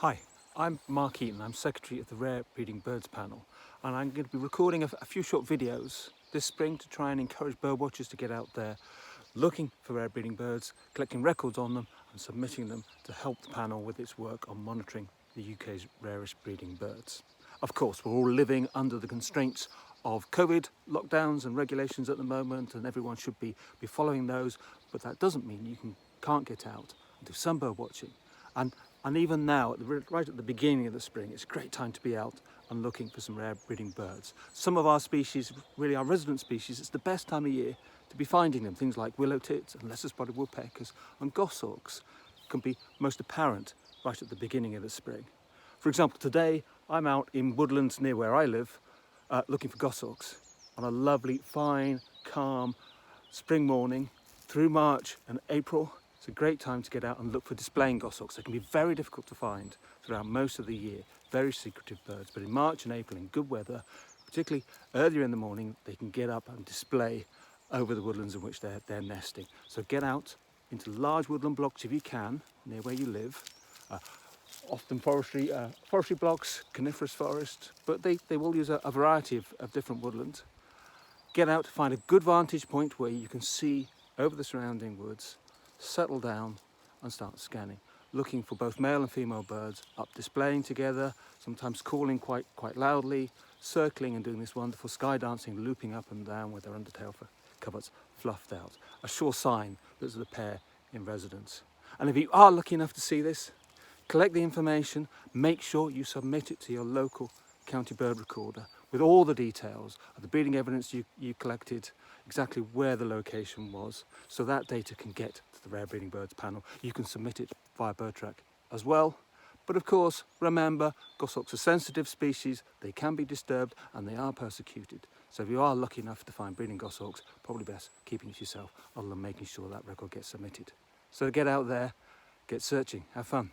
Hi, I'm Mark Eaton. I'm Secretary of the Rare Breeding Birds panel, and I'm going to be recording a few short videos this spring to try and encourage birdwatchers to get out there looking for rare breeding birds, collecting records on them and submitting them to help the panel with its work on monitoring the UK's rarest breeding birds. Of course, we're all living under the constraints of COVID lockdowns and regulations at the moment, and everyone should be following those, but that doesn't mean you can't get out and do some bird watching. And even now, right at the beginning of the spring, it's a great time to be out and looking for some rare breeding birds. Some of our species, really our resident species, it's the best time of year to be finding them. Things like willow tits and lesser-spotted woodpeckers and goshawks can be most apparent right at the beginning of the spring. For example, today I'm out in woodlands near where I live looking for goshawks on a lovely, fine, calm spring morning through March and April. It's a great time to get out and look for displaying goshawks. They can be very difficult to find throughout most of the year, very secretive birds, but in March and April in good weather, particularly earlier in the morning, they can get up and display over the woodlands in which they're nesting. So get out into large woodland blocks if you can, near where you live. Often forestry blocks, coniferous forest, but they will use a variety of different woodlands. Get out to find a good vantage point where you can see over the surrounding woods, settle down and start scanning, looking for both male and female birds up displaying together, sometimes calling quite loudly, circling and doing this wonderful sky dancing, looping up and down with their undertail coverts fluffed out, a sure sign that there's a pair in residence. And if you are lucky enough to see this, collect the information, make sure you submit it to your local county bird recorder with all the details of the breeding evidence you collected, exactly where the location was, so that data can get to the Rare Breeding Birds panel. You can submit it via BirdTrack as well. But of course, remember, goshawks are sensitive species, they can be disturbed and they are persecuted. So if you are lucky enough to find breeding goshawks, probably best keeping it to yourself other than making sure that record gets submitted. So get out there, get searching, have fun.